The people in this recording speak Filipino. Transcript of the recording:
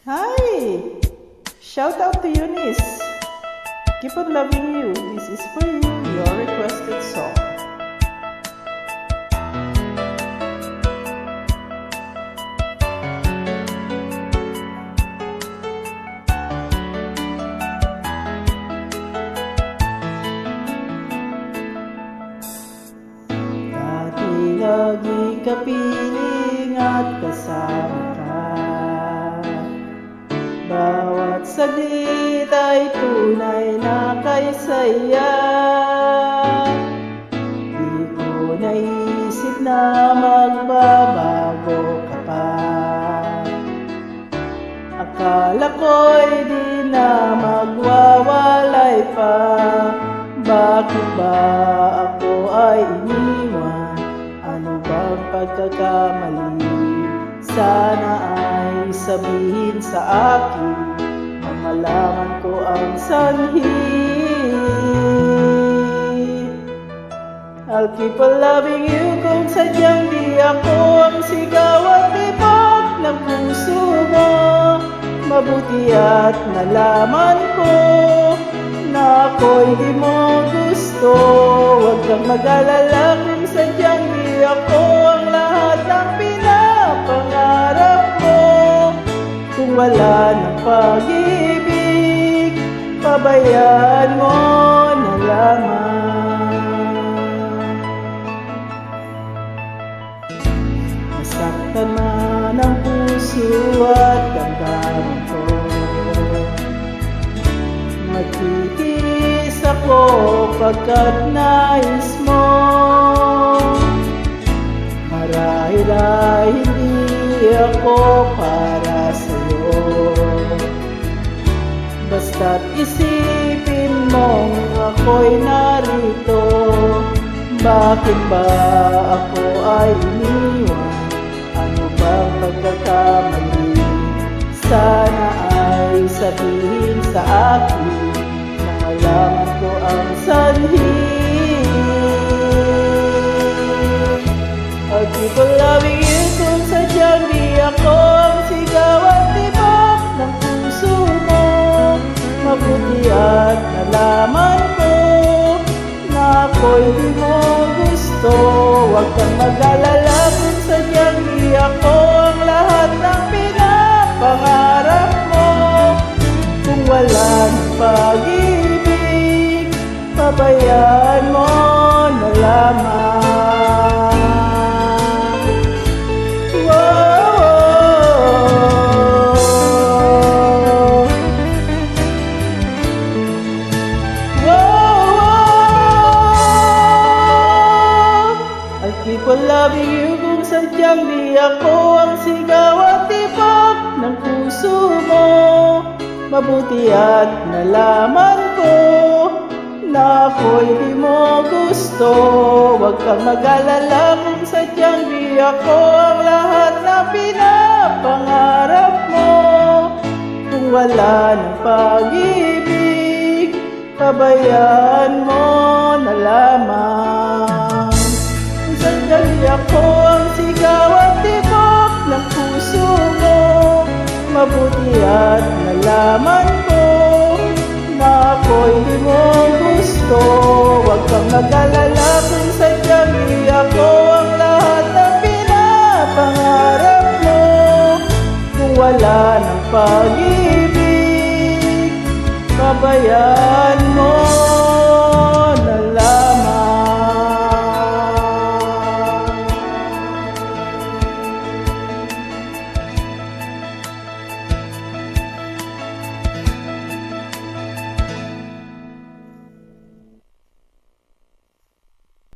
Hi! Shout out to Eunice. Keep on loving you. This is for you, your requested song. Dati lagi kapiling at kasama ka. Bawat saglit ay tunay na kay saya. Di ko naisip na magbabago ka pa. Akala ko'y di na magwawalay pa. Bakit ba ako ay iniwan? Ano bang pagkakamali? Sana ay sabihin sa akin na malaman ko ang sanhi. I'll keep on loving you kung sadyang di ako ang sigaw at tibok ng puso mo. Mabuti at nalaman ko na ako'y di mo gusto. Huwag kang mag-alala kung sadyang di ako ang lahat ng pinapangarap mo. Kung wala ng pag-ibig, pabayaan mo na lamang. Nasaktan man ang puso at damdamin ko. Magtitiis ako pagkat nais mo. Marahil ay hindi ako para sa'yo. Basta't isipin mong ako'y narito. Bakit ba ako ay iniwan? Ano bang pagkakamali? Sana ay sabihin sa akin na malaman ko ang sanhi. I'll keep on loving you kung sadyang di ako ang sigaw at tibok ng puso mo. Mabuti at nalaman ko na ako'y di mo gusto. Huwag kang mag-alala kung sadyang di ako ang lahat ng pinapangarap mo. Kung wala ng pag-ibig, pabayaan mo na lamang. I'll keep on loving you kung sadyang di ako ang sigaw at tibok ng puso mo. Mabuti at nalaman ko na ako'y di mo gusto. Huwag kang mag-alala kung sadyang di ako ang lahat na pinapangarap mo. Kung wala ng pag-ibig, pabayaan mo na lamang. Kung sadyang di ako ang sigaw at tibok ng puso mo. Mabuti at nalaman ko na ako'y di mo gusto. Huwag kang mag-alala kung sadyang di ako ang lahat ng pinapangarap mo. Kung wala ng pag-ibig, pabayaan